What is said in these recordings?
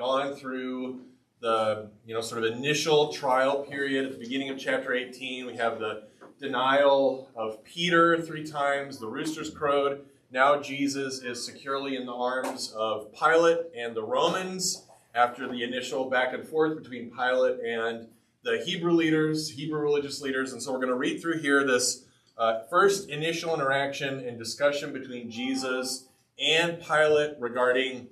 gone through the sort of initial trial period. At the beginning of chapter 18, we have the denial of Peter 3 times, the roosters crowed. Now Jesus is securely in the arms of Pilate and the Romans after the initial back and forth between Pilate and the Hebrew religious leaders. And so we're going to read through here this first initial interaction and discussion between Jesus and Pilate regarding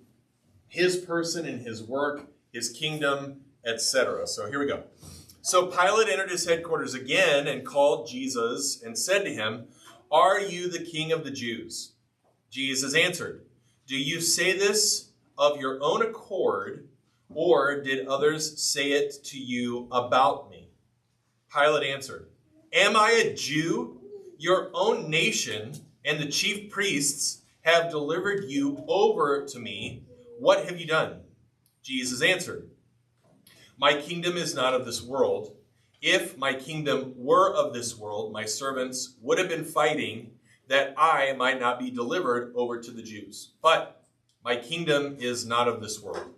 his person and his work, his kingdom, etc. So here we go. So Pilate entered his headquarters again and called Jesus and said to him, "Are you the king of the Jews?" Jesus answered, "Do you say this of your own accord, or did others say it to you about me?" Pilate answered, "Am I a Jew? Your own nation and the chief priests have delivered you over to me. What have you done?" Jesus answered, "My kingdom is not of this world. If my kingdom were of this world, my servants would have been fighting that I might not be delivered over to the Jews. But my kingdom is not of this world."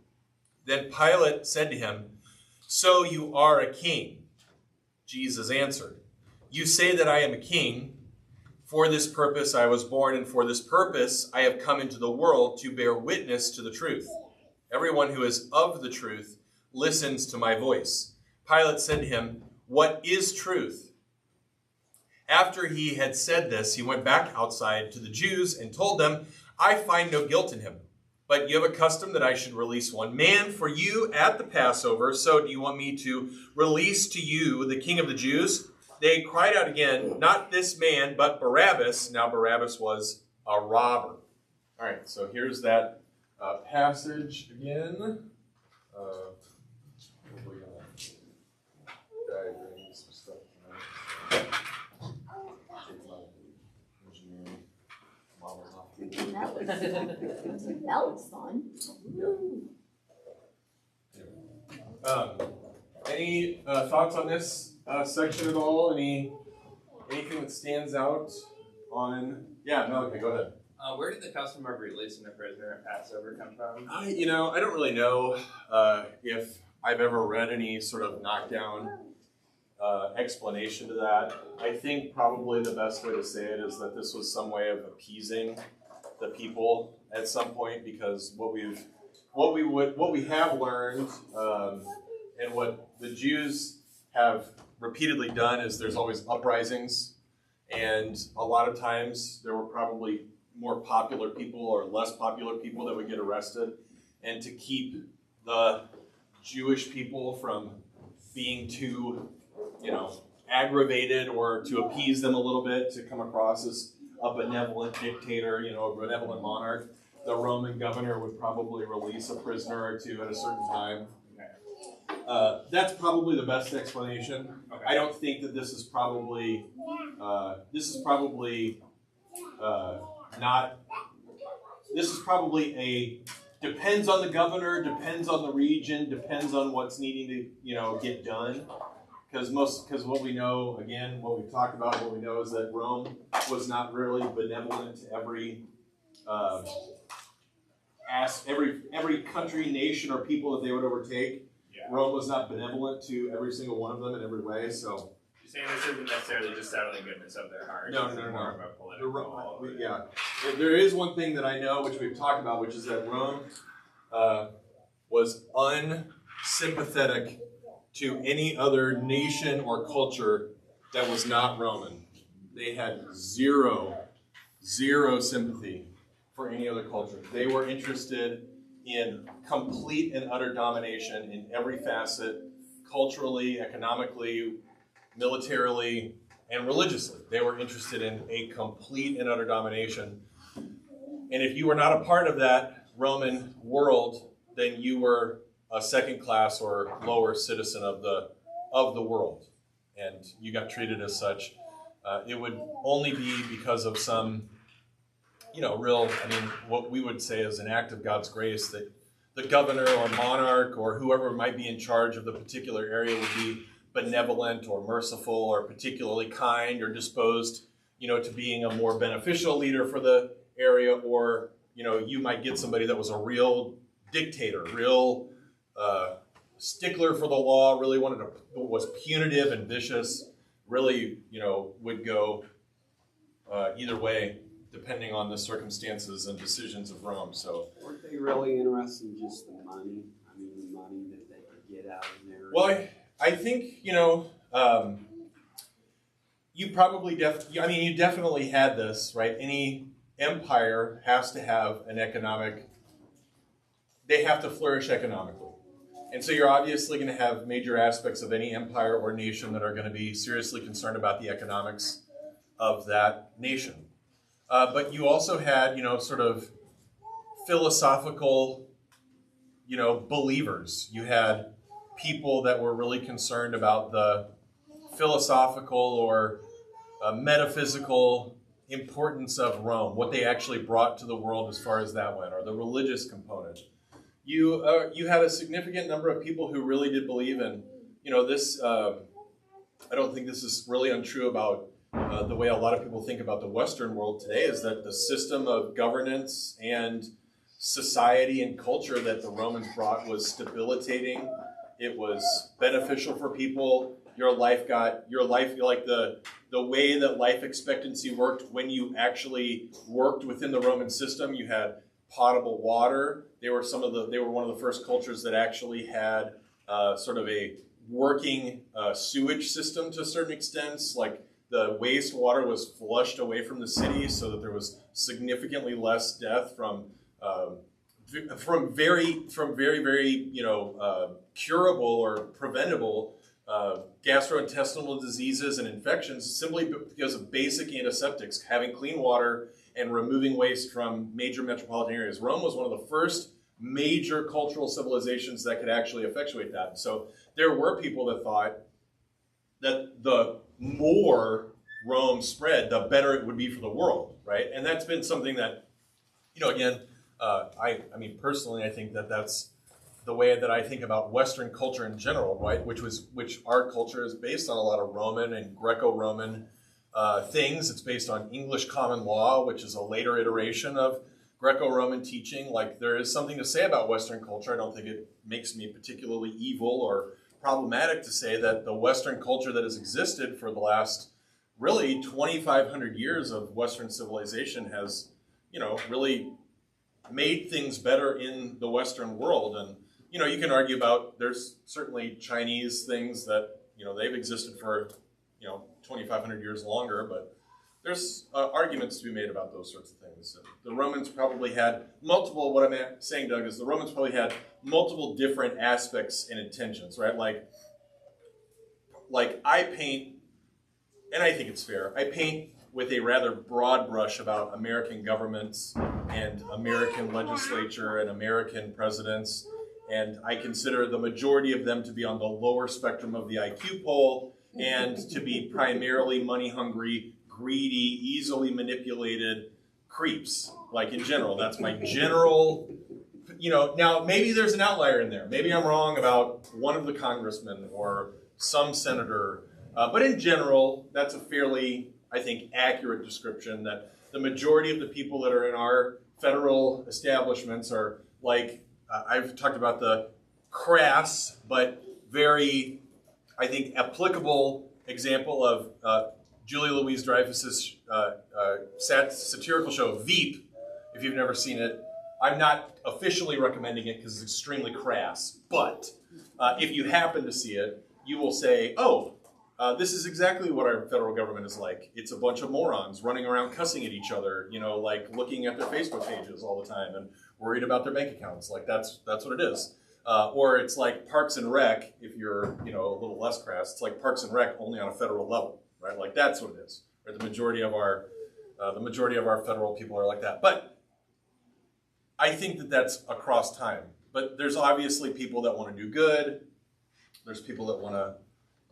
Then Pilate said to him, "So you are a king?" Jesus answered, "You say that I am a king. For this purpose I was born, and for this purpose I have come into the world to bear witness to the truth. Everyone who is of the truth listens to my voice." Pilate said to him, "What is truth?" After he had said this, he went back outside to the Jews and told them, "I find no guilt in him. But you have a custom that I should release one man for you at the Passover. So do you want me to release to you the king of the Jews?" They cried out again, "Not this man, but Barabbas." Now Barabbas was a robber. All right, so here's that passage again. We're going to diagram some stuff tonight. That was fun. Any thoughts on this section at all? Anything that stands out on? Yeah, no. Okay, go ahead. Where did the custom of releasing a prisoner at Passover come from? I don't really know if I've ever read any sort of knockdown explanation to that. I think probably the best way to say it is that this was some way of appeasing the people at some point, because what we have learned and what the Jews have repeatedly done is there's always uprisings, and a lot of times there were probably more popular people or less popular people that would get arrested, and to keep the Jewish people from being too aggravated, or to appease them a little bit, to come across as a benevolent dictator, a benevolent monarch, the Roman governor would probably release a prisoner or two at a certain time. That's probably the best explanation. Okay. I don't think that this is probably not. This is probably depends on the governor, depends on the region, depends on what's needing to get done. Because what we know, again, what we've talked about, what we know is that Rome was not really benevolent to every country, nation, or people that they would overtake. Yeah. Rome was not benevolent to every single one of them in every way. So You're saying this isn't necessarily just out of the goodness of their heart. No. It's more of a political. yeah, there is one thing that I know, which we've talked about, which is that Rome was unsympathetic to any other nation or culture that was not Roman. They had zero sympathy for any other culture. They were interested in complete and utter domination in every facet, culturally, economically, militarily, and religiously. They were interested in a complete and utter domination. And if you were not a part of that Roman world, then you were a second class or lower citizen of the world, and you got treated as such. It would only be because of some, what we would say is an act of God's grace, that the governor or monarch or whoever might be in charge of the particular area would be benevolent or merciful or particularly kind or disposed, to being a more beneficial leader for the area, or, you might get somebody that was a real dictator, real stickler for the law, really was punitive and vicious, really, would go either way, depending on the circumstances and decisions of Rome. So, weren't they really interested in just the money? I mean, the money that they could get out of there. Well, I think you probably you definitely had this, right? Any empire has to have they have to flourish economically. And so you're obviously going to have major aspects of any empire or nation that are going to be seriously concerned about the economics of that nation. But you also had, sort of philosophical, believers. You had people that were really concerned about the philosophical or metaphysical importance of Rome, what they actually brought to the world as far as that went, or the religious component. You had a significant number of people who really did believe in, this. I don't think this is really untrue about the way a lot of people think about the Western world today, is that the system of governance and society and culture that the Romans brought was debilitating. It was beneficial for people. Your life, like the way that life expectancy worked when you actually worked within the Roman system. You had potable water. They were one of the first cultures that actually had sort of a working sewage system to a certain extent. Like the wastewater was flushed away from the city, so that there was significantly less death from very curable or preventable gastrointestinal diseases and infections, simply because of basic antiseptics, having clean water and removing waste from major metropolitan areas. Rome was one of the first major cultural civilizations that could actually effectuate that. So there were people that thought that the more Rome spread, the better it would be for the world, right? And that's been something that, again, I mean, personally, I think that that's the way that I think about Western culture in general, right? Which our culture is based on a lot of Roman and Greco-Roman things. It's based on English common law, which is a later iteration of Greco-Roman teaching. Like, there is something to say about Western culture. I don't think it makes me particularly evil or problematic to say that the Western culture that has existed for the last really 2,500 years of Western civilization has, really made things better in the Western world. And, you can argue about, there's certainly Chinese things that, they've existed for, 2,500 years longer, but there's arguments to be made about those sorts of things. The Romans probably had multiple, what I'm saying, Doug, is the Romans probably had multiple different aspects and intentions, right? Like I paint, and I think it's fair, I paint with a rather broad brush about American governments and American legislature and American presidents, and I consider the majority of them to be on the lower spectrum of the IQ poll and to be primarily money-hungry, greedy, easily manipulated creeps, like in general. That's my general, now maybe there's an outlier in there. Maybe I'm wrong about one of the congressmen or some senator, but in general, that's a fairly, I think, accurate description, that the majority of the people that are in our federal establishments are like, I've talked about the crass but very, I think, applicable example of Julia Louis-Dreyfus's satirical show, Veep. If you've never seen it, I'm not officially recommending it because it's extremely crass, but if you happen to see it, you will say, oh, this is exactly what our federal government is like. It's a bunch of morons running around cussing at each other, like looking at their Facebook pages all the time and worried about their bank accounts. Like that's what it is. Or it's like Parks and Rec, if you're, a little less crass. It's like Parks and Rec only on a federal level, right? Like that's what it is. Right? The majority of our federal people are like that. But I think that that's across time. But there's obviously people that want to do good. There's people that want to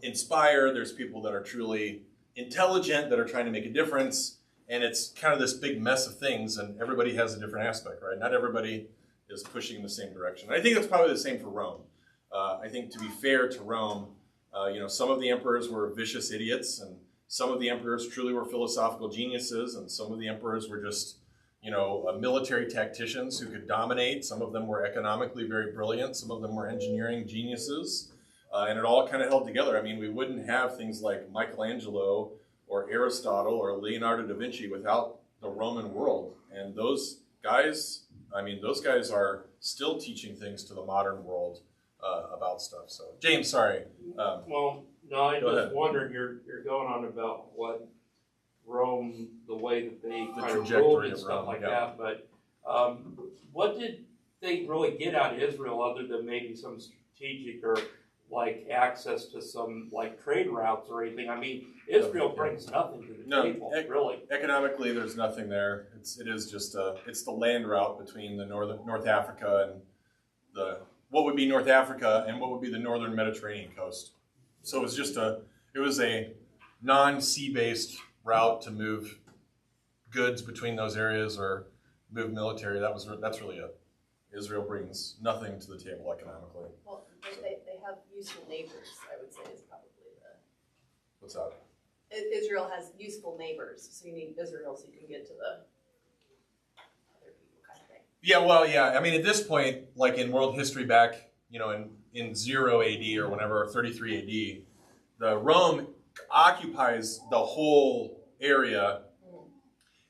inspire. There's people that are truly intelligent, that are trying to make a difference. And it's kind of this big mess of things, and everybody has a different aspect, right? Not everybody is pushing in the same direction. And I think that's probably the same for Rome. I think, to be fair to Rome, some of the emperors were vicious idiots, and some of the emperors truly were philosophical geniuses, and some of the emperors were just, military tacticians who could dominate. Some of them were economically very brilliant. Some of them were engineering geniuses. And it all kind of held together. I mean, we wouldn't have things like Michelangelo or Aristotle or Leonardo da Vinci without the Roman world. And those guys are still teaching things to the modern world about stuff. So, James, sorry. Well, no, I Go just ahead. wondered, you're going on about what Rome, the way that they The kind of trajectory ruled and of stuff Rome, like yeah. that, but what did they really get out of Israel other than maybe some strategic or like access to some like trade routes or anything? I mean, Israel brings nothing to the table, really. Economically, there's nothing there. It's the land route between the North Africa and what would be North Africa and what would be the northern Mediterranean coast. So it was a non-sea based route to move goods between those areas or move military. That's really it. Israel brings nothing to the table economically. Well, they have useful neighbors, I would say, is probably What's that? Israel has useful neighbors, so you need Israel so you can get to the other people kind of thing. Yeah, well, yeah. I mean, at this point, like in world history back, in 0 AD or whenever, 33 AD, the Rome occupies the whole area,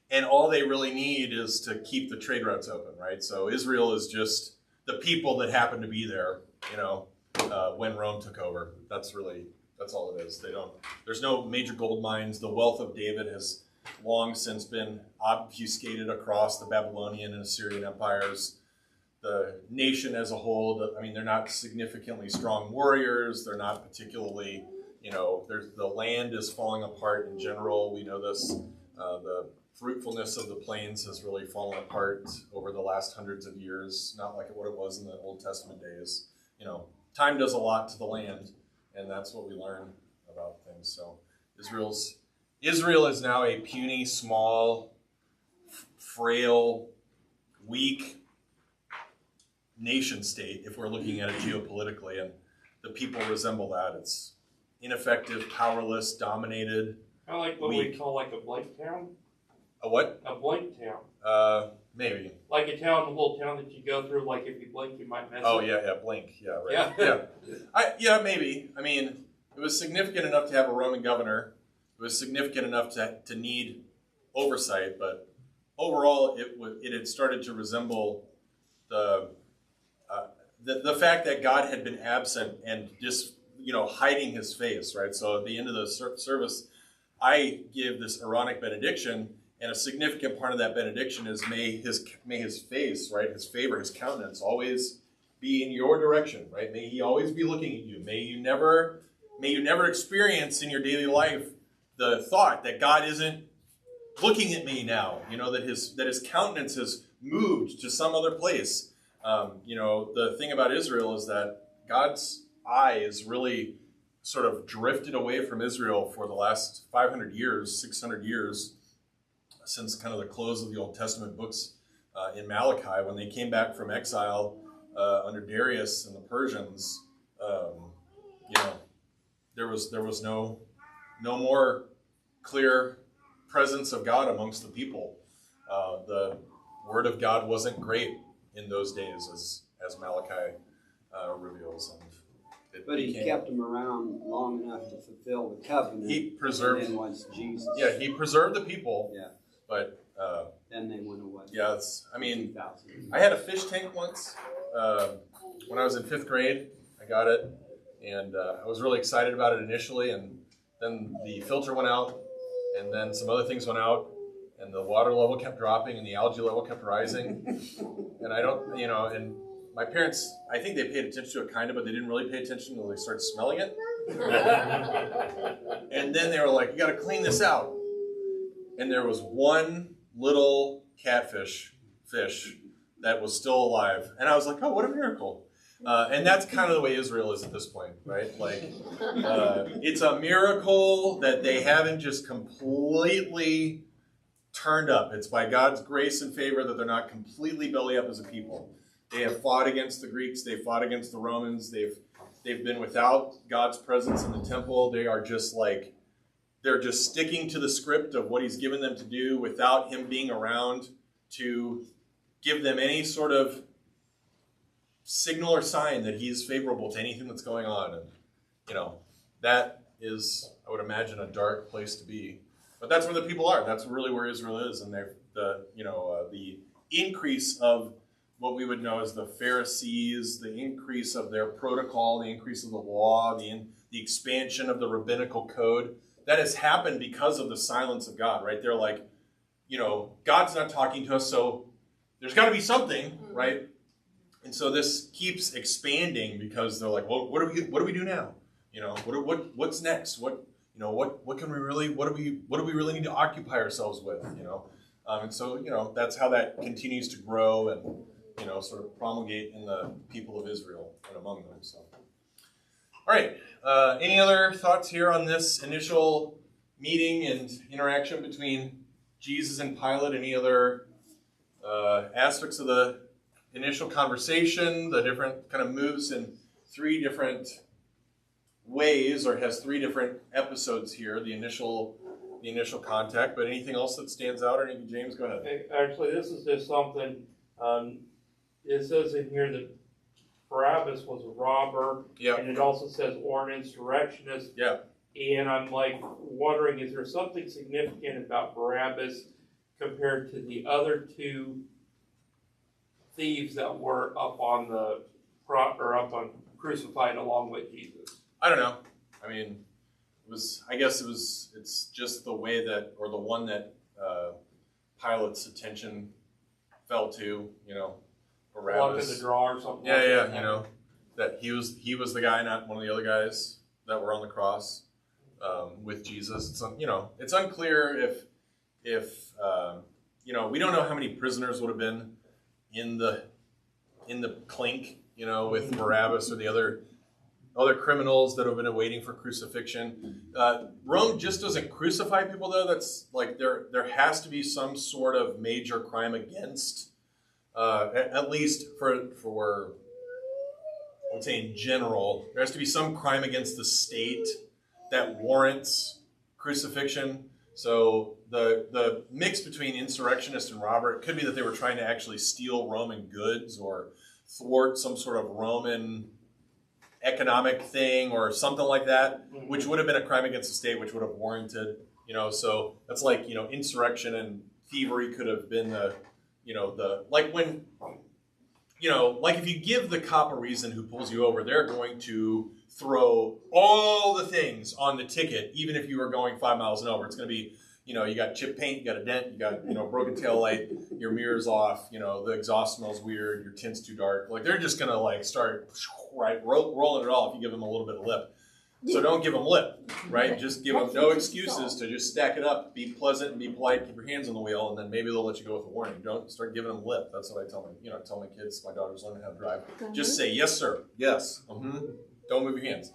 and all they really need is to keep the trade routes open, right? So Israel is just the people that happen to be there, when Rome took over. That's all it is. There's no major gold mines. The wealth of David has long since been obfuscated across the Babylonian and Assyrian empires. The nation as a whole, they're not significantly strong warriors. They're not particularly, the land is falling apart in general. We know this. The fruitfulness of the plains has really fallen apart over the last hundreds of years, not like what it was in the Old Testament days. Time does a lot to the land, and that's what we learn about things. So Israel is now a puny, small, frail, weak nation state if we're looking at it geopolitically, and the people resemble that. It's ineffective, powerless, dominated. Kind of like what Weak. we call like a blank town? A what? A blank town. Maybe. Like a little town that you go through, like if you blink, you might miss Oh, it. yeah, Blink. Yeah, right. Yeah. Yeah, maybe. I mean, it was significant enough to have a Roman governor. It was significant enough to need oversight, but overall, it had started to resemble the fact that God had been absent and just hiding His face, right? So at the end of the service, I give this Aaronic benediction, and a significant part of that benediction is may his face, right, His favor, His countenance always be in your direction, right? May He always be looking at you. May you never experience in your daily life the thought that God isn't looking at me now. That His countenance has moved to some other place. The thing about Israel is that God's eye is really sort of drifted away from Israel for the last 500 years, 600 years, since kind of the close of the Old Testament books in Malachi, when they came back from exile under Darius and the Persians. There was no more clear presence of God amongst the people. The word of God wasn't great in those days, as Malachi reveals. But He kept them around long enough to fulfill the covenant. He preserved. And then once Jesus. Yeah, He preserved the people. Yeah. But then they went away. yeah, 2,000. I had a fish tank once when I was in 5th grade. I got it, and I was really excited about it initially, and then the filter went out, and then some other things went out, and the water level kept dropping, and the algae level kept rising, and and my parents, I think they paid attention to it kind of, but they didn't really pay attention until they started smelling it. And then they were like, "You got to clean this out." And there was one little catfish fish that was still alive. And I was like, "Oh, what a miracle." And that's kind of the way Israel is at this point, right? Like, it's a miracle that they haven't just completely turned up. It's by God's grace and favor that they're not completely belly up as a people. They have fought against the Greeks. They've fought against the Romans. They've been without God's presence in the temple. They are just they're just sticking to the script of what He's given them to do without Him being around to give them any sort of signal or sign that he's favorable to anything that's going on. And, that is, I would imagine, a dark place to be. But that's where the people are. That's really where Israel is. And the increase of what we would know as the Pharisees, the increase of their protocol, the increase of the law, the expansion of the rabbinical code, that has happened because of the silence of God, right? They're like, God's not talking to us, so there's got to be something, right? And so this keeps expanding because they're like, well, what do we do now? What's next? What can we really, what do we really need to occupy ourselves with? And so that's how that continues to grow and sort of promulgate in the people of Israel and among them. So, all right. Any other thoughts here on this initial meeting and interaction between Jesus and Pilate? Any other aspects of the initial conversation? The different kind of moves in 3 different ways, or has 3 different episodes here. The initial contact. But anything else that stands out? Or anything, James? Go ahead. Actually, this is just something. It says in here that Barabbas was a robber, and it also says or an insurrectionist. Yeah. And I'm like wondering, is there something significant about Barabbas compared to the other 2 thieves that were up on crucified along with Jesus? I don't know. I mean, it's just the way that, or the one that Pilate's attention fell to, Barabbas. Luck in the draw or something. Yeah, that he was the guy, not one of the other guys that were on the cross with Jesus. It's unclear if we don't know how many prisoners would have been in the clink, with Barabbas or the other criminals that have been awaiting for crucifixion. Rome just doesn't crucify people, though. That's like there has to be some sort of major crime against, at least for I would say in general, there has to be some crime against the state that warrants crucifixion. So the mix between insurrectionist and robber, it could be that they were trying to actually steal Roman goods or thwart some sort of Roman economic thing or something like that, which would have been a crime against the state, which would have warranted, so that's like, insurrection and thievery could have been like if you give the cop a reason who pulls you over, they're going to throw all the things on the ticket, even if you were going 5 miles an hour. It's going to be, you got chip paint, you got a dent, you got, broken tail light, your mirror's off, the exhaust smells weird, your tint's too dark. Like, they're just going to start rolling it all if you give them a little bit of lip. So don't give them lip, right? Just give them no excuses to just stack it up, be pleasant and be polite, keep your hands on the wheel, and then maybe they'll let you go with a warning. Don't start giving them lip. That's what I tell them. I tell my kids, my daughter's learning how to drive. Just say, yes, sir. Yes. Don't move your hands.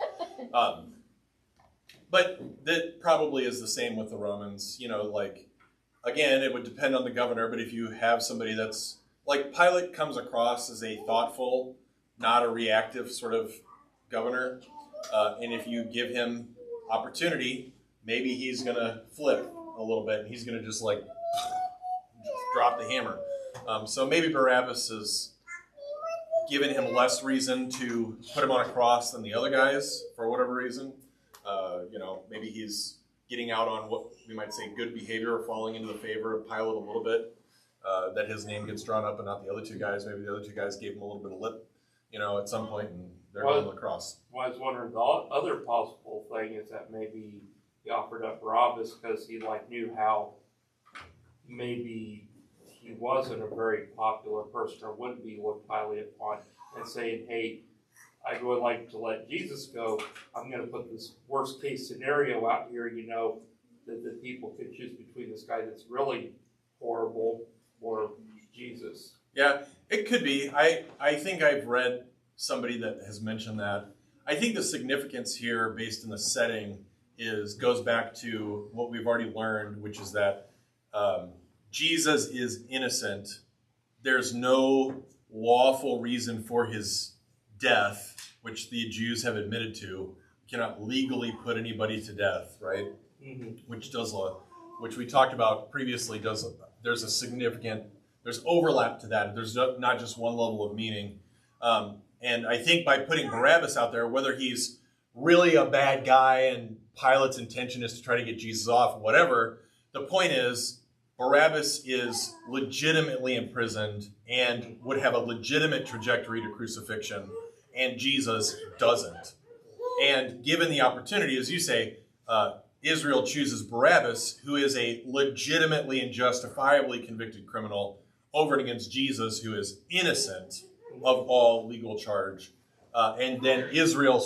But that probably is the same with the Romans. Again, it would depend on the governor, but if you have somebody that's, like, Pilate comes across as a thoughtful, not a reactive sort of governor, and if you give him opportunity, maybe he's going to flip a little bit, and he's going to just drop the hammer. So maybe Barabbas has given him less reason to put him on a cross than the other guys, for whatever reason. Maybe he's getting out on what we might say good behavior, or falling into the favor of Pilate a little bit, that his name gets drawn up and not the other 2 guys. Maybe the other 2 guys gave him a little bit of lip, at some point, and they're going to the cross. Well, I was wondering, the other possible thing is that maybe he offered up Barabbas because he knew how maybe he wasn't a very popular person or wouldn't be looked highly upon, and saying, hey, I would like to let Jesus go. I'm going to put this worst case scenario out here, that the people could choose between this guy that's really horrible or Jesus. Yeah, it could be. I think I've read somebody that has mentioned that. I think the significance here, based in the setting, goes back to what we've already learned, which is that Jesus is innocent. There's no lawful reason for his death, which the Jews have admitted to. You cannot legally put anybody to death, right? Mm-hmm. Which we talked about previously, there's there's overlap to that. There's not just one level of meaning. And I think by putting Barabbas out there, whether he's really a bad guy and Pilate's intention is to try to get Jesus off, whatever, the point is Barabbas is legitimately imprisoned and would have a legitimate trajectory to crucifixion, and Jesus doesn't. And given the opportunity, as you say, Israel chooses Barabbas, who is a legitimately and justifiably convicted criminal, over and against Jesus, who is innocent of all legal charge. And then Israel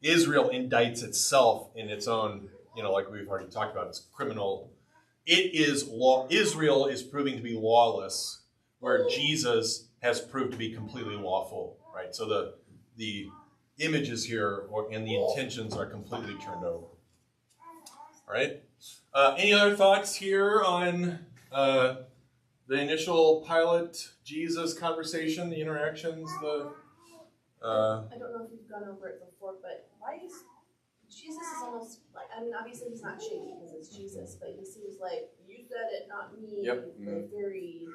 indicts itself in its own, like we've already talked about, it's criminal. It is law. Israel is proving to be lawless, where Jesus has proved to be completely lawful, right? So the images here and the intentions are completely turned over. All right. Any other thoughts here on the initial Pilate-Jesus conversation, the interactions, I don't know if you've gone over it before, but why is Jesus is almost like, obviously he's not shaky because it's Jesus, but he seems like, you said it, not me. Yep. Like very,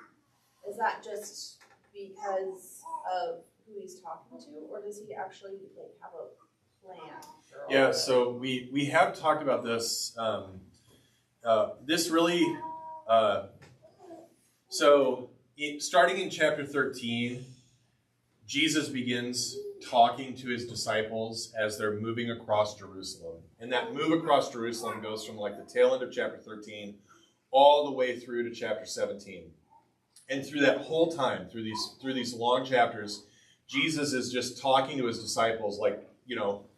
is that just because of who he's talking to, or does he actually have a plan? Yeah, so we have talked about this. This really, starting in chapter 13, Jesus begins talking to his disciples as they're moving across Jerusalem. And that move across Jerusalem goes from like the tail end of chapter 13 all the way through to chapter 17. And through that whole time, through these long chapters, Jesus is just talking to his disciples like,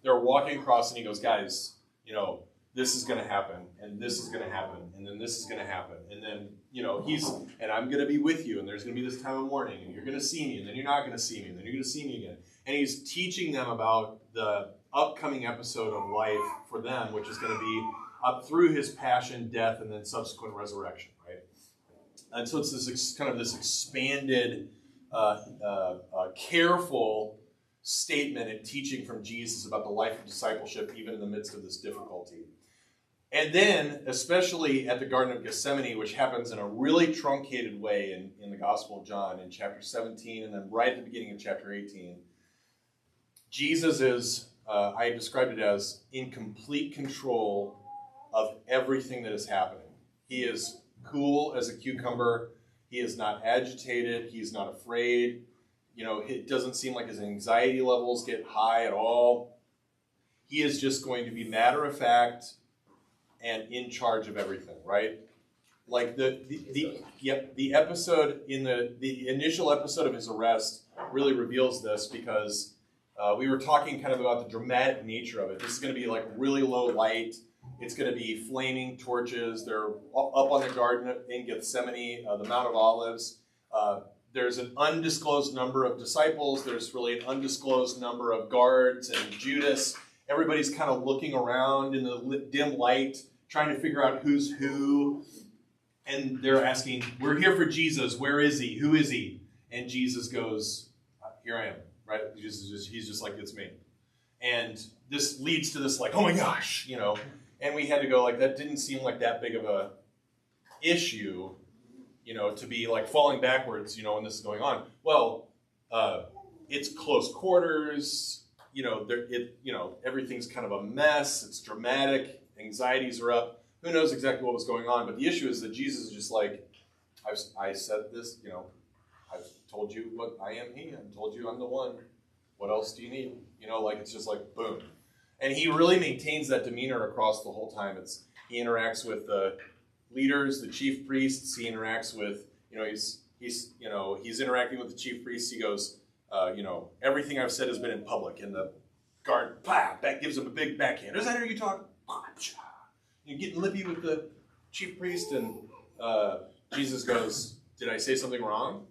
they're walking across and he goes, guys, this is going to happen, and this is going to happen, and then this is going to happen. And then, and I'm going to be with you, and there's going to be this time of mourning, and you're going to see me, and then you're not going to see me, and then you're going to see me again. And he's teaching them about the upcoming episode of life for them, which is going to be up through his passion, death, and then subsequent resurrection, right? And so it's this kind of this expanded, careful statement and teaching from Jesus about the life of discipleship, even in the midst of this difficulty. And then, especially at the Garden of Gethsemane, which happens in a really truncated way in the Gospel of John in chapter 17, and then right at the beginning of chapter 18, Jesus is, I described it as, in complete control of everything that is happening. He is cool as a cucumber. He is not agitated. He's not afraid. It doesn't seem like his anxiety levels get high at all. He is just going to be matter of fact and in charge of everything, right? Like the episode in the initial episode of his arrest really reveals this, because we were talking kind of about the dramatic nature of it. This is going to be like really low light. It's going to be flaming torches. They're up on the garden in Gethsemane, the Mount of Olives. There's an undisclosed number of disciples. There's really an undisclosed number of guards and Judas. Everybody's kind of looking around in the dim light, trying to figure out who's who. And they're asking, we're here for Jesus. Where is he? Who is he? And Jesus goes, here I am, right? He's just like, it's me. And this leads to this like, oh my gosh, And we had to go like, that didn't seem like that big of a issue, to be like falling backwards, when this is going on. Well, it's close quarters, everything's kind of a mess. It's dramatic. Anxieties are up. Who knows exactly what was going on? But the issue is that Jesus is just like, I said this, I've told you what I am he. I've told you I'm the one. What else do you need? It's just like, boom. And he really maintains that demeanor across the whole time. He interacts with the leaders, the chief priests. He interacts with, he's interacting with the chief priests. He goes, everything I've said has been in public. And the guard, that gives him a big backhand. Is that how you talk? You're getting lippy with the chief priest, and Jesus goes, did I say something wrong?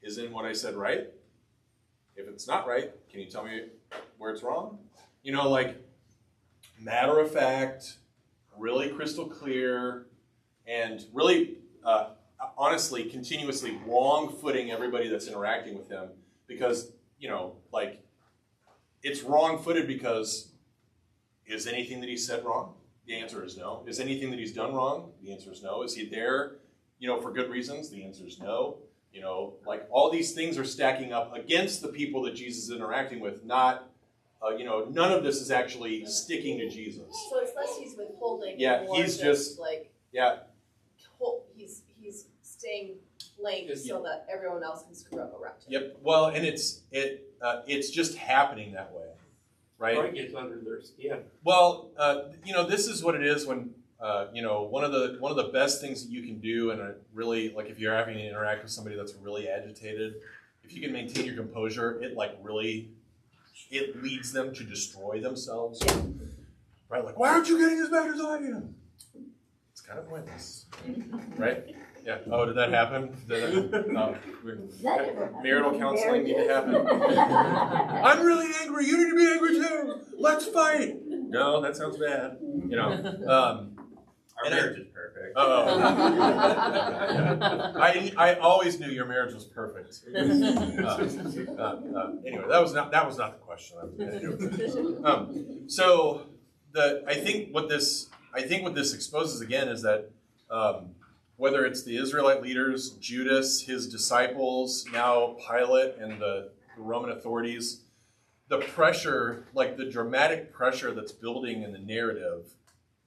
Isn't what I said right? If it's not right, can you tell me where it's wrong? Matter of fact, really crystal clear, and really, honestly, continuously wrong-footing everybody that's interacting with him, because, it's wrong-footed because is anything that he said wrong? The answer is no. Is anything that he's done wrong? The answer is no. Is he there, for good reasons? The answer is no. Like all these things are stacking up against the people that Jesus is interacting with, not, none of this is actually sticking to Jesus. So it's less he's withholding. Yeah, and more he's just like he's staying blank so that everyone else can screw up around him. Yep. Well, and it's just happening that way, right? Roy gets under their skin. Well, this is what it is when one of the best things that you can do, and really, like, if you're having to interact with somebody that's really agitated, if you can maintain your composure, it leads them to destroy themselves. Yeah. Right? Like, why aren't you getting as bad as I am? It's kind of pointless, right? Yeah. Oh, did that happen? Marital counseling need to happen. I'm really angry. You need to be angry too. Let's fight. No, that sounds bad. Our marriage is perfect. I always knew your marriage was perfect. Anyway, that was not the question. I think what this exposes again is that whether it's the Israelite leaders, Judas, his disciples, now Pilate, and the Roman authorities, the pressure, like the dramatic pressure that's building in the narrative,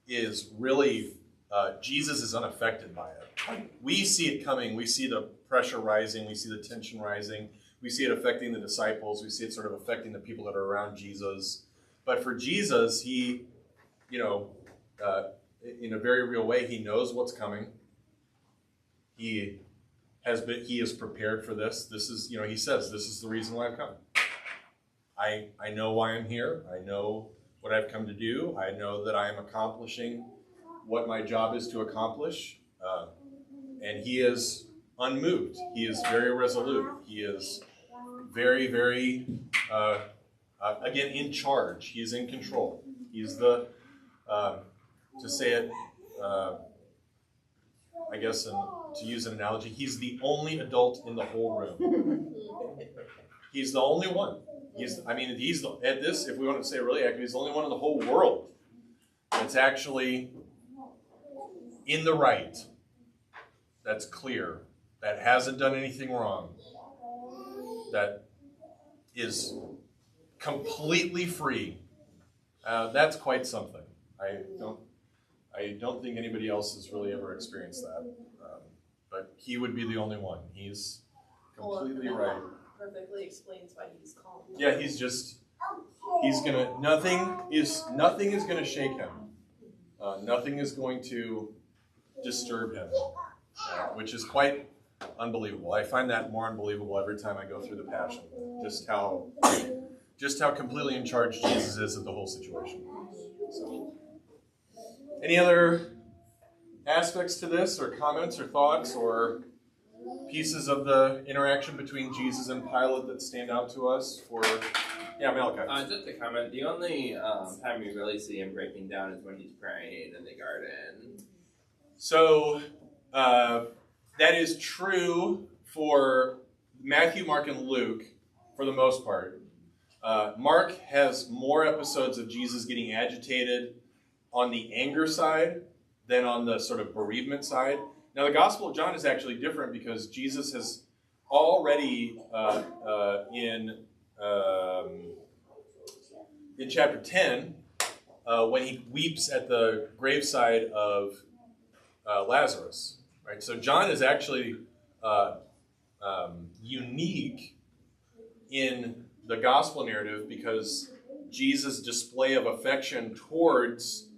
is really Jesus is unaffected by it. We see it coming. We see the pressure rising. We see the tension rising. We see it affecting the disciples. We see it sort of affecting the people that are around Jesus. But for Jesus, he, in a very real way, he knows what's coming. He is prepared for this. This is, he says, this is the reason why I've come. I know why I'm here. I know what I've come to do. I know that I am accomplishing what my job is to accomplish. And he is unmoved. He is very resolute. He is very, very, again, in charge. He is in control. He's the, to say it, I guess, to use an analogy, he's the only adult in the whole room. He's the only one. If we want to say it really accurate, he's the only one in the whole world that's actually in the right, that's clear, that hasn't done anything wrong, that is completely free. That's quite something. I don't think anybody else has really ever experieed that. But he would be the only one. He's completely right. Perfectly explains why he's calm. Yeah, nothing is gonna shake him. Nothing is going to disturb him, which is quite unbelievable. I find that more unbelievable every time I go through the Passion. Just how completely in charge Jesus is of the whole situation. So, any other aspects to this, or comments, or thoughts, or pieces of the interaction between Jesus and Pilate that stand out to us? Malachi. Just a comment. The only time we really see him breaking down is when he's praying in the garden. So that is true for Matthew, Mark, and Luke for the most part. Mark has more episodes of Jesus getting agitated on the anger side than on the sort of bereavement side. Now, the Gospel of John is actually different because Jesus has already in chapter 10, when he weeps at the graveside of Lazarus, right? So John is actually unique in the gospel narrative because Jesus' display of affection towards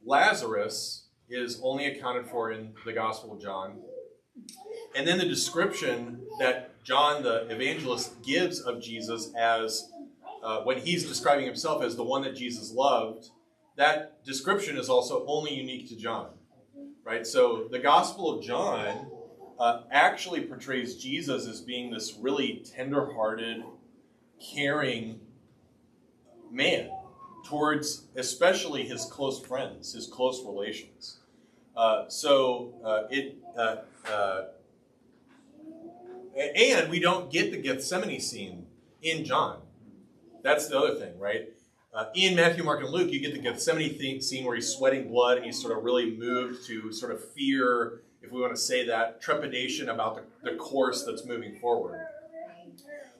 Lazarus is only accounted for in the Gospel of John. And then the description that John the evangelist gives of Jesus as when he's describing himself as the one that Jesus loved, that description is also only unique to John, right? So the Gospel of John actually portrays Jesus as being this really tender-hearted, caring man towards especially his close friends, his close relations. And we don't get the Gethsemane scene in John. That's the other thing, right? In Matthew, Mark, and Luke, you get the Gethsemane scene where he's sweating blood and he's sort of really moved to sort of fear if we want to say that, trepidation about the course that's moving forward.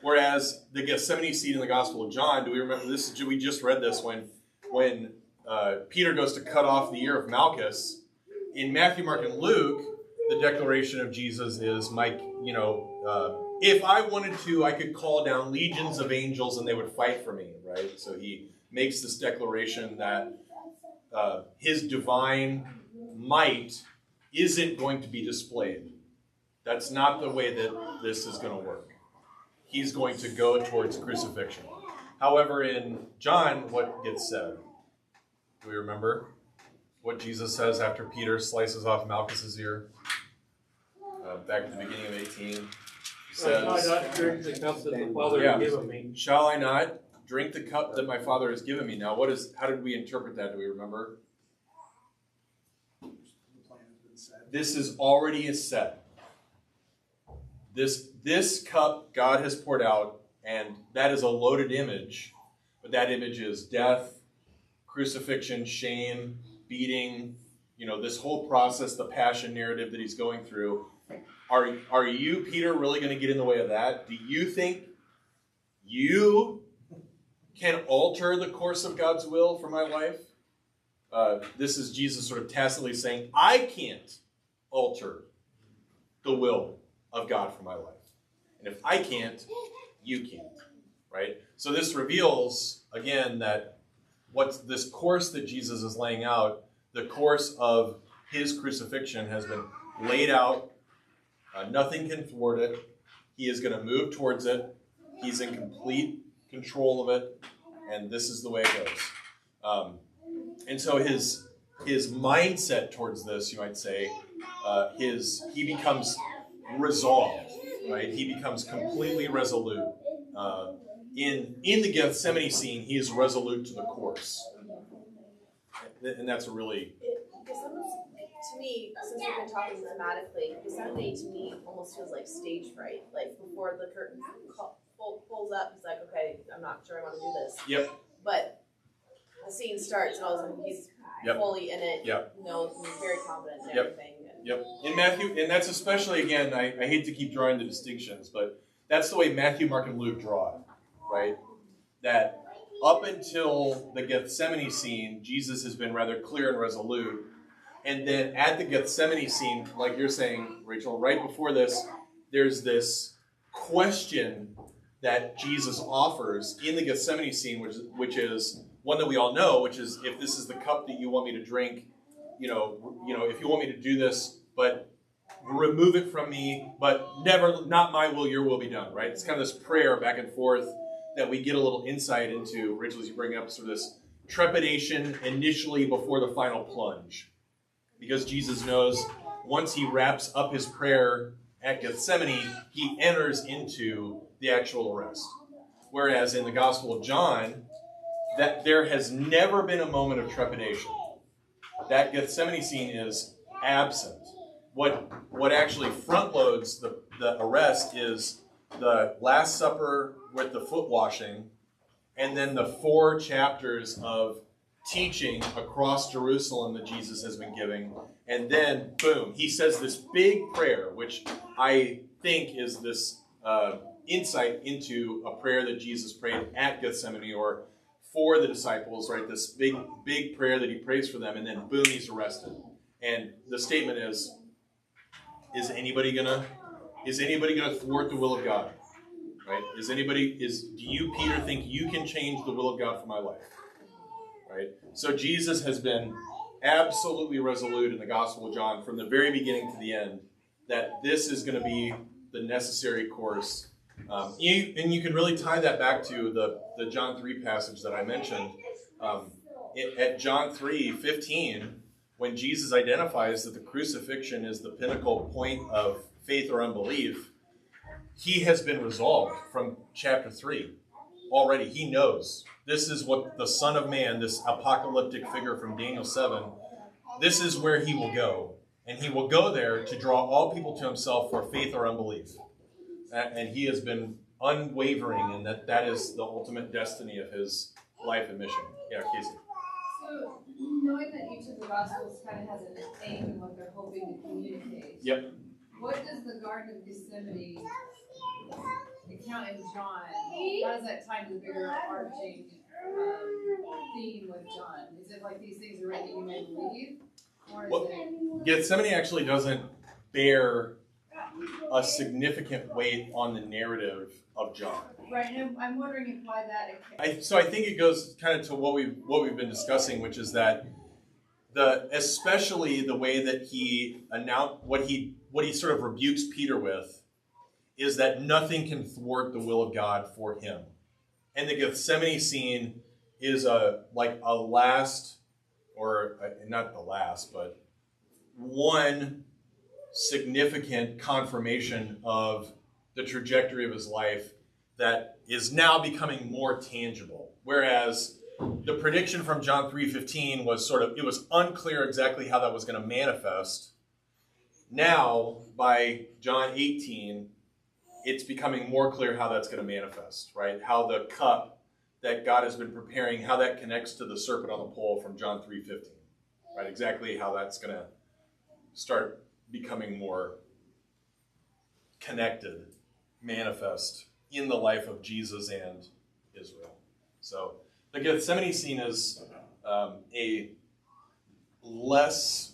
Whereas the Gethsemane scene in the Gospel of John, do we remember this? We just read this when Peter goes to cut off the ear of Malchus. In Matthew, Mark, and Luke, the declaration of Jesus is, if I wanted to, I could call down legions of angels and they would fight for me, right? So he makes this declaration that his divine might isn't going to be displayed. That's not the way that this is going to work. He's going to go towards crucifixion. However, in John, what gets said? Do we remember what Jesus says after Peter slices off Malchus's ear? Back at the beginning of 18. He says, Shall I not drink the cup that the Father has given me? Shall I not drink the cup that my Father has given me? Now, how did we interpret that? Do we remember? This is already set. This cup God has poured out, and that is a loaded image, but that image is death, crucifixion, shame, beating, this whole process, the passion narrative that he's going through. Are you, Peter, really going to get in the way of that? Do you think you can alter the course of God's will for my life? This is Jesus sort of tacitly saying, I can't alter the will of God for my life. And if I can't, you can't, right? So this reveals, again, that what's this course that Jesus is laying out, the course of his crucifixion has been laid out. Nothing can thwart it. He is going to move towards it. He's in complete control of it. And this is the way it goes. And so his mindset towards this, you might say, he becomes resolved, right? He becomes completely resolute. In the Gethsemane scene, he is resolute to the course. And that's a really... To me, since we've been talking thematically, Gethsemane to me almost feels like stage fright. Like before the curtain pulls up, he's like, okay, I'm not sure I want to do this. Yep. But the scene starts and all of a sudden he's fully in it. Yep. He's very confident in Yep. everything. Yep. In Matthew, and that's especially, again, I hate to keep drawing the distinctions, but that's the way Matthew, Mark, and Luke draw it, right? That up until the Gethsemane scene, Jesus has been rather clear and resolute. And then at the Gethsemane scene, like you're saying, Rachel, right before this, there's this question that Jesus offers in the Gethsemane scene, which is one that we all know, which is, if this is the cup that you want me to drink, if you want me to do this, but remove it from me, but not my will, your will be done, right? It's kind of this prayer back and forth that we get a little insight into. Rachel, as you bring up sort of this trepidation initially before the final plunge. Because Jesus knows once he wraps up his prayer at Gethsemane, he enters into the actual arrest. Whereas in the Gospel of John, that there has never been a moment of trepidation. That Gethsemane scene is absent. What actually front loads the arrest is the Last Supper with the foot washing, and then the 4 chapters of teaching across Jerusalem that Jesus has been giving. And then, boom, he says this big prayer, which I think is this insight into a prayer that Jesus prayed at Gethsemane or for the disciples, right? This big prayer that he prays for them, and then boom, he's arrested. And the statement is anybody gonna thwart the will of God? Right? Do you, Peter, think you can change the will of God for my life? Right? So Jesus has been absolutely resolute in the Gospel of John from the very beginning to the end that this is going to be the necessary course. And you can really tie that back to the John 3 passage that I mentioned. At John 3:15, when Jesus identifies that the crucifixion is the pinnacle point of faith or unbelief, he has been resolved from chapter 3 already. He knows. This is what the Son of Man, this apocalyptic figure from Daniel 7, this is where he will go. And he will go there to draw all people to himself for faith or unbelief. And he has been unwavering in that is the ultimate destiny of his life and mission. Yeah, Casey. So, knowing that each of the Gospels kind of has an aim and what they're hoping to communicate. Yep. What does the Garden of Gethsemane account in John? How does that tie to the bigger arching theme with John? Is it like these things are written that you may believe? Or is it... Gethsemane actually doesn't bear a significant weight on the narrative of John. Right, and I'm wondering why that... So I think it goes kind of to what we've been discussing, which is that especially the way that he announced what he sort of rebukes Peter with is that nothing can thwart the will of God for him. And the Gethsemane scene is not the last, but one significant confirmation of the trajectory of his life that is now becoming more tangible. Whereas the prediction from John 3:15 was it was unclear exactly how that was going to manifest. Now, by John 18, it's becoming more clear how that's going to manifest, right? How the cup that God has been preparing, how that connects to the serpent on the pole from John 3:15, right? Exactly how that's going to start becoming more connected, manifest in the life of Jesus and Israel. So the Gethsemane scene is a less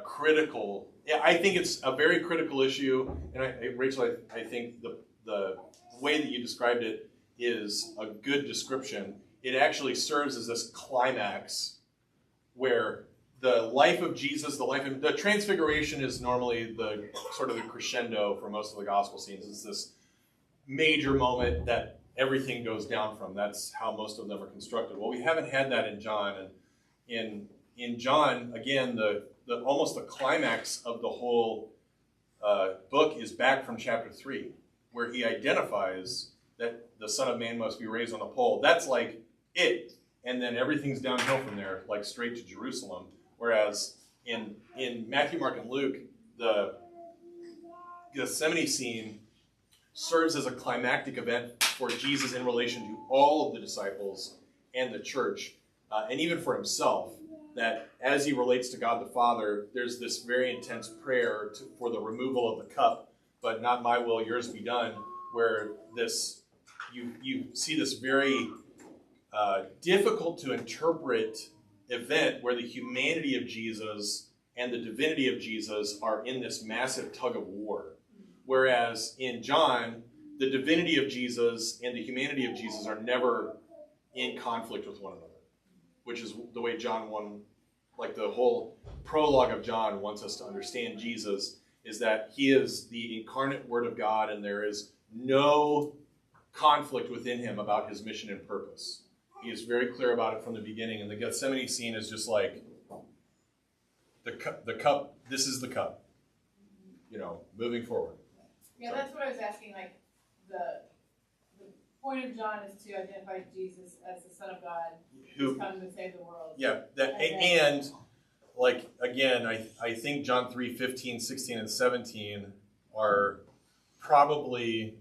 critical. Yeah, I think it's a very critical issue, and Rachel, I think the way that you described it is a good description. It actually serves as this climax where the life of Jesus, the transfiguration is normally the sort of the crescendo for most of the gospel scenes. It's this major moment that everything goes down from. That's how most of them are constructed. Well, we haven't had that in John, and in John, again, the almost the climax of the whole book is back from chapter 3, where he identifies that the Son of Man must be raised on a pole. That's like it, and then everything's downhill from there, like straight to Jerusalem. Whereas in Matthew, Mark, and Luke, the Gethsemane scene serves as a climactic event for Jesus in relation to all of the disciples and the church, and even for himself, that as he relates to God the Father, there's this very intense prayer for the removal of the cup, but not my will, yours be done, where you see this very difficult to interpret event where the humanity of Jesus and the divinity of Jesus are in this massive tug of war. Whereas in John, the divinity of Jesus and the humanity of Jesus are never in conflict with one another, which is the way John 1, like the whole prologue of John wants us to understand Jesus, is that he is the incarnate Word of God and there is no conflict within him about his mission and purpose. He is very clear about it from the beginning, and the Gethsemane scene is just like the cup. This is the cup, moving forward. Yeah, so that's what I was asking. Like the point of John is to identify Jesus as the Son of God who's come to save the world. Yeah, and like again, I think John 3:15, 16, and 17 are probably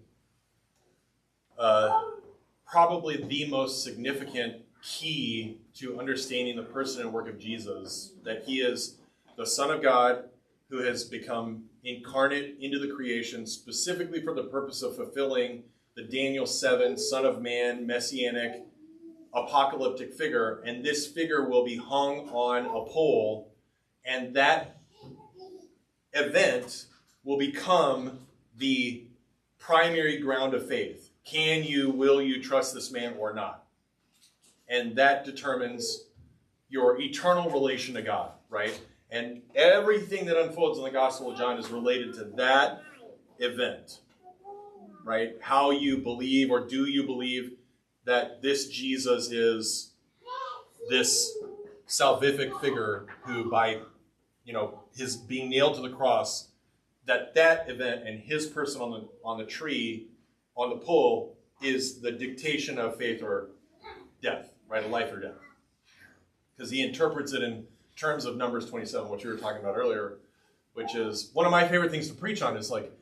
the most significant key to understanding the person and work of Jesus, that he is the Son of God who has become incarnate into the creation specifically for the purpose of fulfilling the Daniel 7 Son of Man, messianic, apocalyptic figure, and this figure will be hung on a pole, and that event will become the primary ground of faith. Will you trust this man or not? And that determines your eternal relation to God, right? And everything that unfolds in the Gospel of John is related to that event, right? How you believe, or do you believe that this Jesus is this salvific figure who, by his being nailed to the cross, that event and his person on the tree, on the pole, is the dictation of faith or death, right? Life or death. Because he interprets it in terms of Numbers 27, which we were talking about earlier, which is one of my favorite things to preach on. Is like,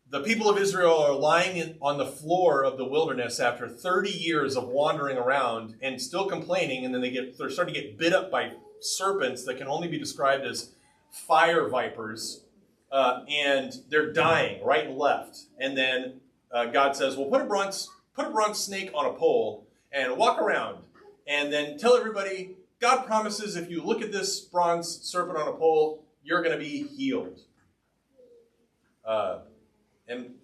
the people of Israel are lying on the floor of the wilderness after 30 years of wandering around and still complaining, and then they're starting to get bit up by serpents that can only be described as fire vipers, and they're dying right and left. And then God says, well, put a bronze snake on a pole and walk around, and then tell everybody, God promises if you look at this bronze serpent on a pole, you're going to be healed. And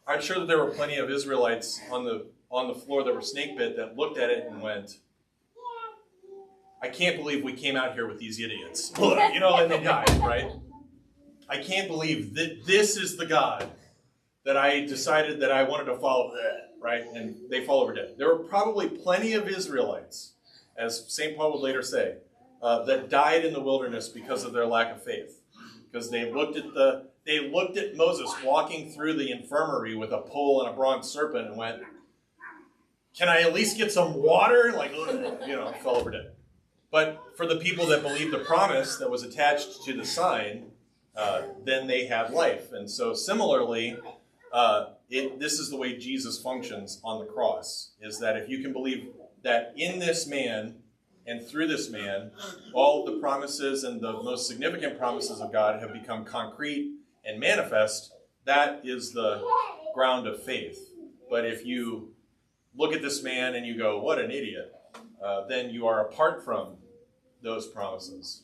I'm sure that there were plenty of Israelites on the floor that were snake bit that looked at it and went, I can't believe we came out here with these idiots. And they died, right? I can't believe that this is the God that I decided that I wanted to follow, right? And they fall over dead. There were probably plenty of Israelites, as St. Paul would later say, that died in the wilderness because of their lack of faith. Because they looked at Moses walking through the infirmary with a pole and a bronze serpent and went, can I at least get some water? Fell over dead. But for the people that believed the promise that was attached to the sign, then they had life. And so similarly, this is the way Jesus functions on the cross, is that if you can believe that in this man and through this man, all of the promises and the most significant promises of God have become concrete and manifest, that is the ground of faith. But if you look at this man and you go, what an idiot, then you are apart from those promises,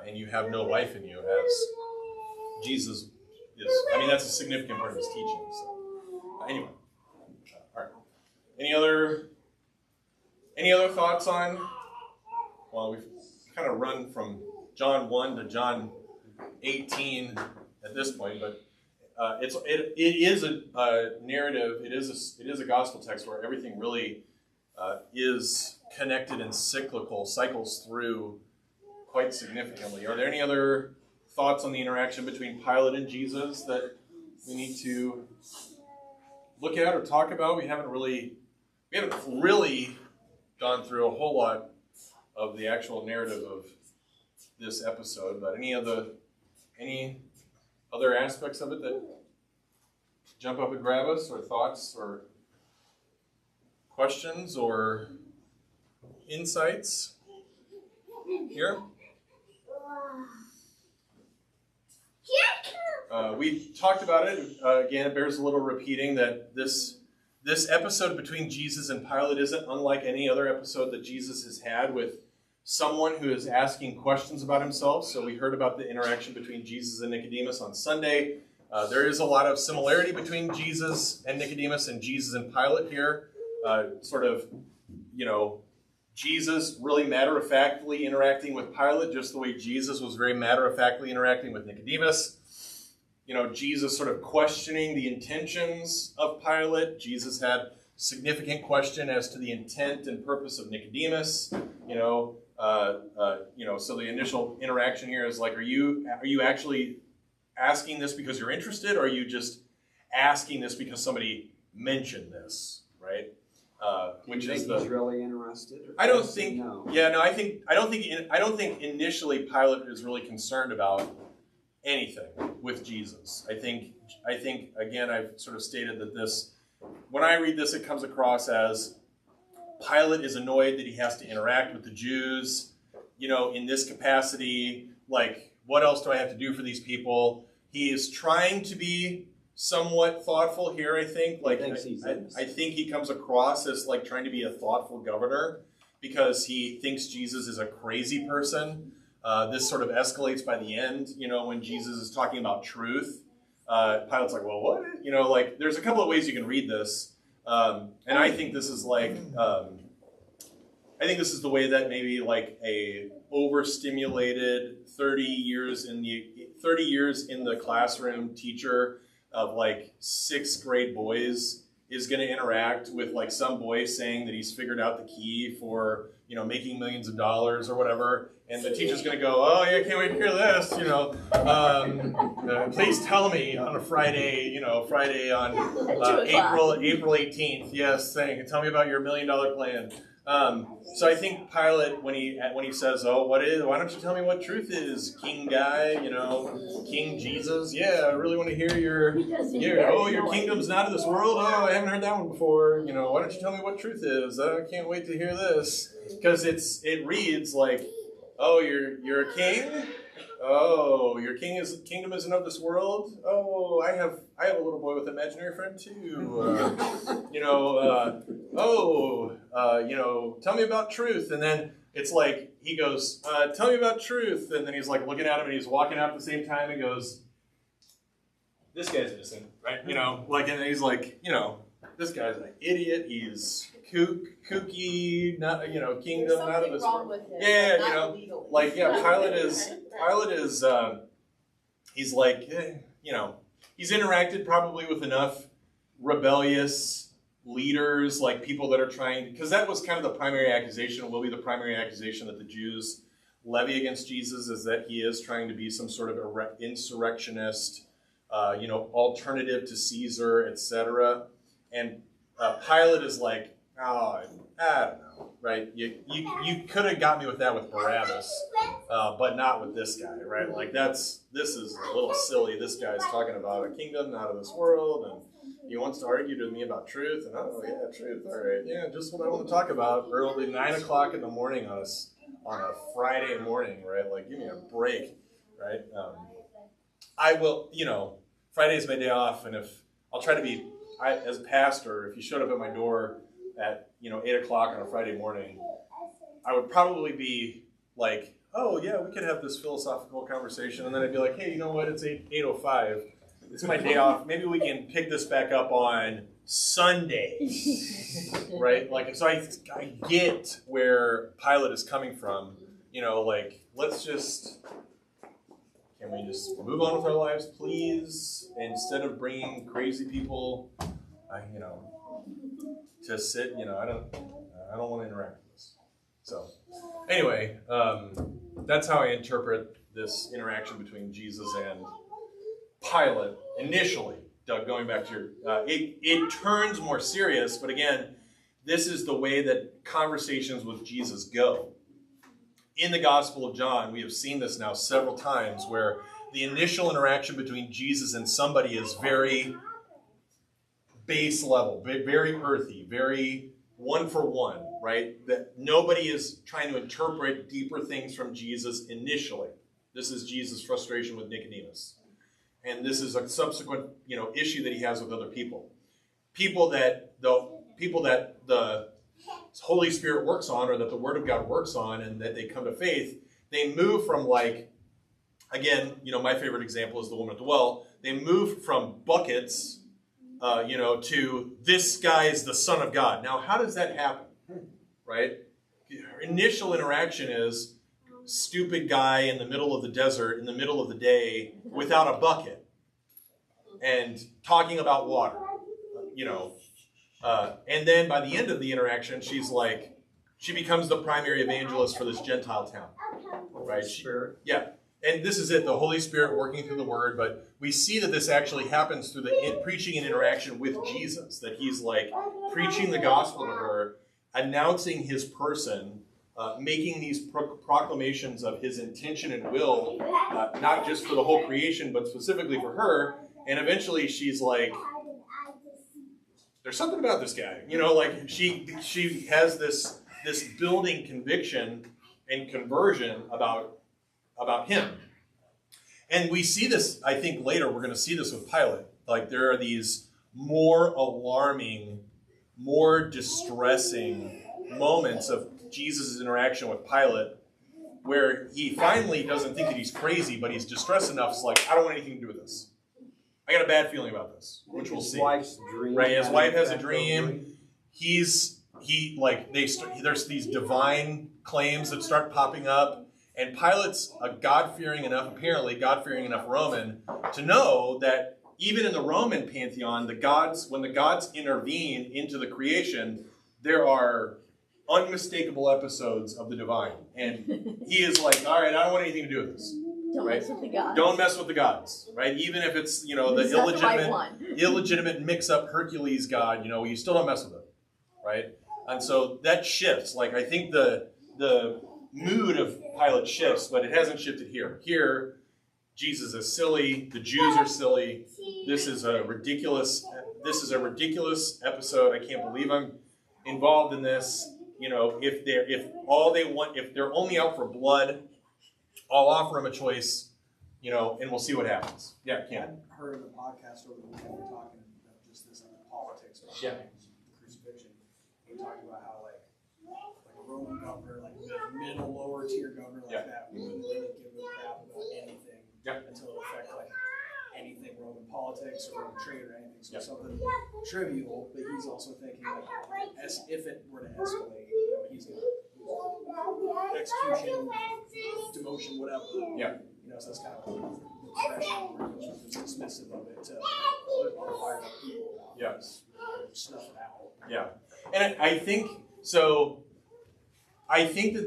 and you have no life in you, as Jesus is. That's a significant part of his teaching. So, anyway, all right. Any other thoughts on? Well, we've kind of run from John 1 to John 18 at this point, but it is a narrative. It is a gospel text where everything really is connected and cycles through quite significantly. Are there any other thoughts on the interaction between Pilate and Jesus that we need to look at or talk about? We haven't really gone through a whole lot of the actual narrative of this episode, but any other aspects of it that jump up and grab us, or thoughts or questions or insights here? We talked about it. Again, it bears a little repeating that this episode between Jesus and Pilate isn't unlike any other episode that Jesus has had with someone who is asking questions about himself. So we heard about the interaction between Jesus and Nicodemus on Sunday. There is a lot of similarity between Jesus and Nicodemus and Jesus and Pilate here. Jesus really matter-of-factly interacting with Pilate, just the way Jesus was very matter-of-factly interacting with Nicodemus. Jesus sort of questioning the intentions of Pilate. Jesus had significant question as to the intent and purpose of Nicodemus. So the initial interaction here is like, are you actually asking this because you're interested, or are you just asking this because somebody mentioned this, right? Which is he's really interested? I don't think. No. Yeah, no. I don't think initially Pilate is really concerned about anything with Jesus. I think again, I've sort of stated that this. When I read this, it comes across as Pilate is annoyed that he has to interact with the Jews, in this capacity. Like, what else do I have to do for these people? He is trying to be somewhat thoughtful here, I think. I think he comes across as like trying to be a thoughtful governor because he thinks Jesus is a crazy person. This sort of escalates by the end, when Jesus is talking about truth. Pilate's like, well, what? There's a couple of ways you can read this. And I think this is I think this is the way that maybe like a overstimulated 30 years in the classroom teacher of like 6th grade boys is going to interact with like some boy saying that he's figured out the key for, making millions of dollars or whatever. And the teacher's going to go, oh yeah, I can't wait to hear this, please tell me on a Friday on April 18th. Yes, tell me about your $1 million plan. So I think Pilate, when he says, "Oh, why don't you tell me what truth is, King guy? King Jesus? Yeah, I really want to hear your kingdom's not of this world. Oh, I haven't heard that one before. Why don't you tell me what truth is? I can't wait to hear this because it reads like, oh, you're a king. Oh, your kingdom isn't of this world. Oh, I have a little boy with an imaginary friend too. Tell me about truth." And then it's like he goes, "Tell me about truth." And then he's like looking at him and he's walking out at the same time and goes, "This guy's innocent, right?" And then he's like, "This guy's an idiot. He's kooky, not kingdom not of this world." With him, Yeah, illegally. Pilate is he's like, he's interacted probably with enough rebellious leaders, like people that are trying, because that was kind of the primary accusation, will be the primary accusation that the Jews levy against Jesus, is that he is trying to be some sort of insurrectionist, alternative to Caesar, etc. And Pilate is like, "Oh, I don't know, right? You could have got me with that with Barabbas, but not with this guy, right? Like this is a little silly. This guy's talking about a kingdom not of this world, and he wants to argue with me about truth, and oh yeah, truth, all right, yeah, just what I want to talk about early 9 o'clock in the morning on a Friday morning, right? Like, give me a break, right? I will, Friday's my day off, and if I'll try to be, as a pastor, if you showed up at my door at 8 o'clock on a Friday morning, I would probably be like, "Oh yeah, we could have this philosophical conversation," and then I'd be like, "Hey, you know what? It's 8:05. It's my day off. Maybe we can pick this back up on Sunday," right? Like, so I get where Pilate is coming from. Can we just move on with our lives, please, instead of bringing crazy people, to sit. I don't want to interact with this. So, anyway, that's how I interpret this interaction between Jesus and Pilate initially. Doug, going back to your, it turns more serious, but again, this is the way that conversations with Jesus go. In the Gospel of John, we have seen this now several times, where the initial interaction between Jesus and somebody is very base level, very earthy, very one for one, right? That nobody is trying to interpret deeper things from Jesus initially. This is Jesus' frustration with Nicodemus. And this is a subsequent, issue that he has with other people. People that the Holy Spirit works on, or that the Word of God works on, and that they come to faith, they move from again, my favorite example is the woman at the well. They move from buckets, to this guy is the Son of God. Now, how does that happen, right? Initial interaction is stupid guy in the middle of the desert, in the middle of the day, without a bucket, and talking about water, and then by the end of the interaction, she becomes the primary evangelist for this Gentile town, right? And this is it, the Holy Spirit working through the Word, but we see that this actually happens through the preaching and interaction with Jesus, that he's preaching the gospel to her, announcing his person, making these proclamations of his intention and will, not just for the whole creation, but specifically for her, and eventually she's like, there's something about this guy, she has this building conviction and conversion about him. And we see this, I think later, we're going to see this with Pilate. There are these more alarming, more distressing moments of Jesus' interaction with Pilate, where he finally doesn't think that he's crazy, but he's distressed enough. It's I don't want anything to do with this. I got a bad feeling about this, which we'll see. His wife's dream. Right, his wife has a dream. There's these divine claims that start popping up. And Pilate's a God-fearing enough Roman to know that even in the Roman pantheon, when the gods intervene into the creation, there are unmistakable episodes of the divine. And he is all right, I don't want anything to do with this. Don't right? mess with the gods. Don't mess with the gods, right? Even if it's, the illegitimate mix-up Hercules god, you still don't mess with it, right? And so that shifts. Like, I think the mood of Pilate shifts, but it hasn't shifted here. Here, Jesus is silly. The Jews are silly. This is a ridiculous episode. I can't believe I'm involved in this. You know, if they're only out for blood, I'll offer them a choice, you know, and we'll see what happens. Yeah, Ken. I heard in a podcast over the weekend, we're talking about just this politics behind Yeah. the crucifixion. We talked about how like a Roman governor, like middle lower tier governor like Yeah. that, wouldn't really give a crap about anything Yeah. until it affected like anything Roman politics or Roman trade or anything. So Yeah. something trivial, but he's also thinking like as if it were to escalate, you know, he's gonna execution, demotion, whatever. Yeah. You know, so that's kind of the threshold where he goes from dismissive of it to other fired up people. Yeah. Snuff it out. Yeah. And I think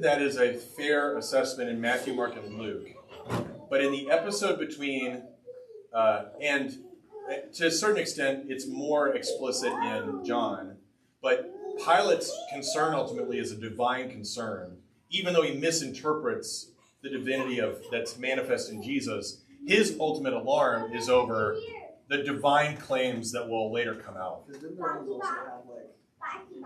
that is a fair assessment in Matthew, Mark, and Luke. But in the episode between, and to a certain extent, it's more explicit in John, but Pilate's concern ultimately is a divine concern. Even though he misinterprets the divinity that's manifest in Jesus, his ultimate alarm is over the divine claims that will later come out. Because didn't the Romans also have like, they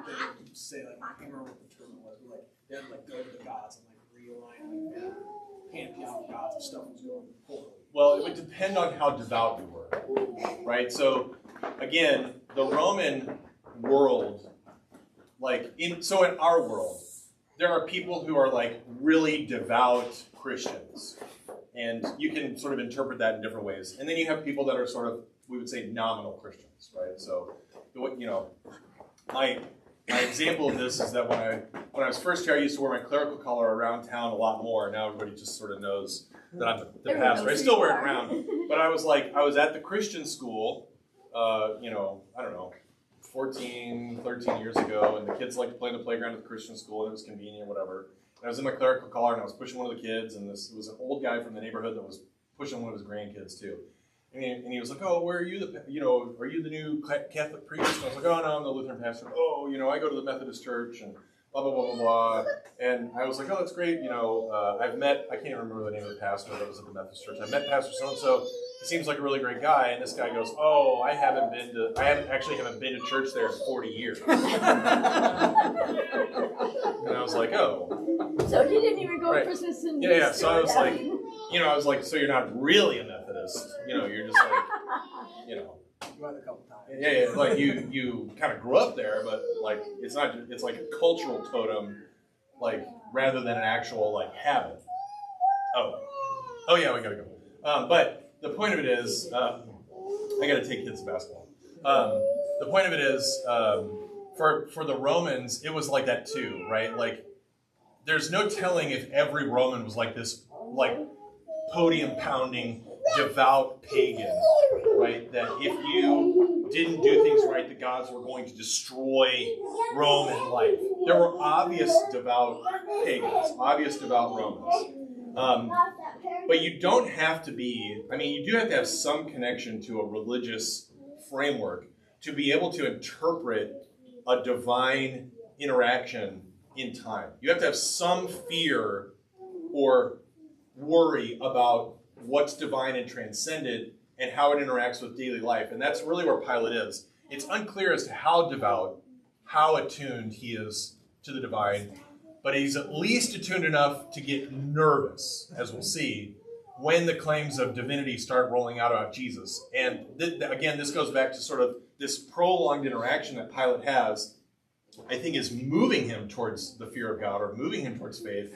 would say like, I can't remember what the term was, but like they had like go to the gods and like realign like pantheon of gods and stuff was going poorly. Well, it would depend on how devout you were, right? So, again, the Roman world, in our world, there are people who are like really devout Christians, and you can sort of interpret that in different ways. And then you have people that are sort of, we would say, nominal Christians, right? So, you know, my example of this is that when I was first here, I used to wear my clerical collar around town a lot more. Now everybody just sort of knows that I'm the pastor. I still wear it around, but I was at the Christian school, you know, I don't know, 14, 13 years ago, and the kids liked to play in the playground at the Christian school, and it was convenient, whatever. And I was in my clerical collar, and I was pushing one of the kids, and it was an old guy from the neighborhood that was pushing one of his grandkids too. And he was like, "Oh, where are you? Are you the new Catholic priest?" And I was like, "Oh no, I'm the Lutheran pastor." "Oh, you know, I go to the Methodist church and blah blah blah blah blah." And I was like, "Oh, that's great. You know, I can't remember the name of the pastor that was at the Methodist church. I met Pastor so and so. He seems like a really great guy." And this guy goes, "Oh, I haven't been to church there in 40 years." And I was like, "Oh." So he didn't even go Right. Christmas and Yeah. So I was Easter, like, so you're not really a Methodist. You know, you're just like, you know. You went a couple times. Yeah, like you kind of grew up there, but like it's not. It's like a cultural totem, like rather than an actual like habit. Oh yeah, we gotta go. But the point of it is, I gotta take kids to basketball. The point of it is, for the Romans, it was like that too, right? Like, there's no telling if every Roman was like this, like podium pounding, devout pagan, right? That if you didn't do things right, the gods were going to destroy Roman life. There were obvious devout pagans, obvious devout Romans. But you don't have to be, you do have to have some connection to a religious framework to be able to interpret a divine interaction in time. You have to have some fear or worry about what's divine and transcendent and how it interacts with daily life. And that's really where Pilate is. It's unclear as to how devout, how attuned he is to the divine, but he's at least attuned enough to get nervous, as we'll see, when the claims of divinity start rolling out about Jesus. And again, this goes back to sort of this prolonged interaction that Pilate has, I think, is moving him towards the fear of God or moving him towards faith.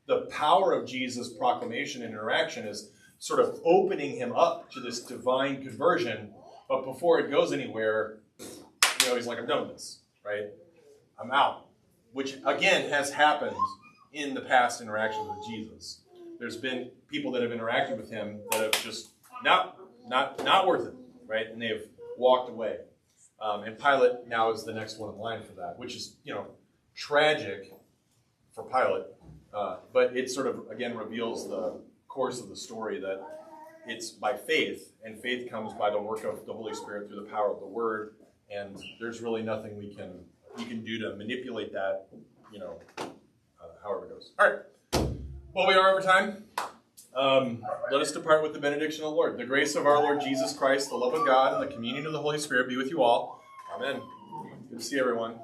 The power of Jesus' proclamation and interaction is sort of opening him up to this divine conversion, but before it goes anywhere, he's like, I'm done with this, right? I'm out. Which, again, has happened in the past interactions with Jesus. There's been people that have interacted with him that have just not worth it, right? And they have walked away. And Pilate now is the next one in line for that, which is, tragic for Pilate. But it sort of, again, reveals the course of the story that it's by faith, and faith comes by the work of the Holy Spirit through the power of the Word, and there's really nothing we can you can do to manipulate that, however it goes. All right. Well, we are over time. Let us depart with the benediction of the Lord. The grace of our Lord Jesus Christ, the love of God, and the communion of the Holy Spirit be with you all. Amen. Good to see everyone.